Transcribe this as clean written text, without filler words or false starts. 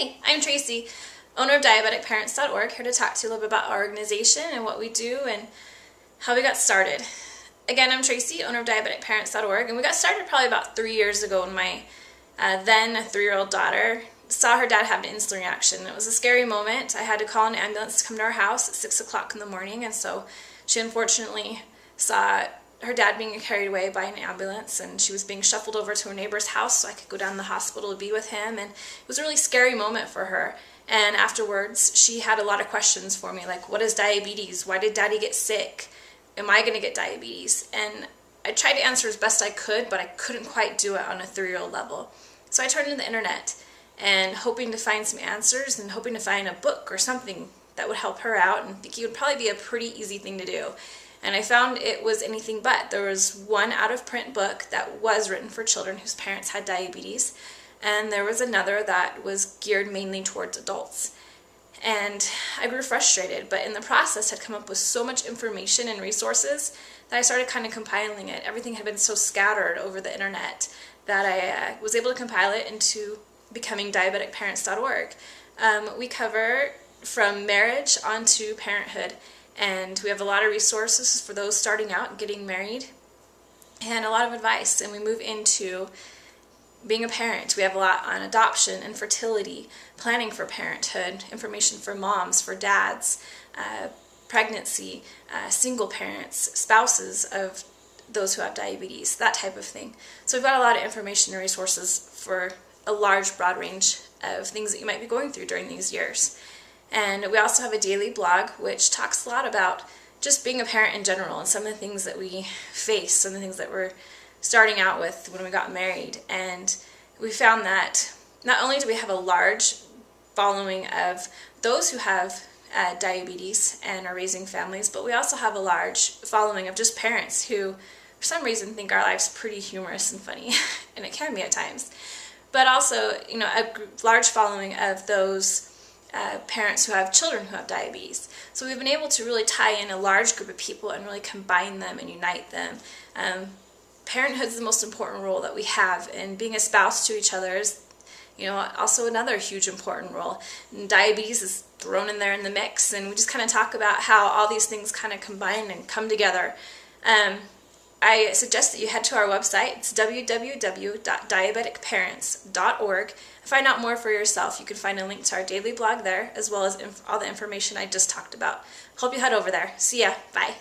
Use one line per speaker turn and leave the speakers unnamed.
Hey, I'm Tracy, owner of DiabeticParents.org, here to talk to you a little bit about our organization and what we do and how we got started. Again, I'm Tracy, owner of DiabeticParents.org, and we got started probably about 3 years ago when my then 3-year-old daughter saw her dad have an insulin reaction. It was a scary moment. I had to call an ambulance to come to our house at 6 o'clock in the morning, and so she unfortunately saw her dad being carried away by an ambulance, and she was being shuffled over to a neighbor's house so I could go down to the hospital to be with him, and it was a really scary moment for her. And afterwards she had a lot of questions for me, like, what is diabetes? Why did daddy get sick? Am I going to get diabetes? And I tried to answer as best I could, but I couldn't quite do it on a 3-year-old level. So I turned to the internet and hoping to find some answers and hoping to find a book or something that would help her out, and thinking it would probably be a pretty easy thing to do. And I found it was anything but. There was one out-of-print book that was written for children whose parents had diabetes, and there was another that was geared mainly towards adults. And I grew frustrated, but in the process had come up with so much information and resources that I started kind of compiling it. Everything had been so scattered over the internet that I was able to compile it into becoming DiabeticParents.org. We cover from marriage on to parenthood, and we have a lot of resources for those starting out and getting married, and a lot of advice. And we move into being a parent. We have a lot on adoption, infertility, planning for parenthood, information for moms, for dads, pregnancy, single parents, spouses of those who have diabetes, that type of thing. So we've got a lot of information and resources for a large, broad range of things that you might be going through during these years. And we also have a daily blog which talks a lot about just being a parent in general and some of the things that we face, some of the things that we're starting out with when we got married. And we found that not only do we have a large following of those who have diabetes and are raising families, but we also have a large following of just parents who for some reason think our life's pretty humorous and funny, and it can be at times. But also, you know, a large following of those parents who have children who have diabetes. So we've been able to really tie in a large group of people and really combine them and unite them. Parenthood is the most important role that we have, and being a spouse to each other is, you know, also another huge important role. And diabetes is thrown in there in the mix, and we just kind of talk about how all these things kind of combine and come together. I suggest that you head to our website. It's www.diabeticparents.org. Find out more for yourself. You can find a link to our daily blog there, as well as all the information I just talked about. Hope you head over there. See ya. Bye.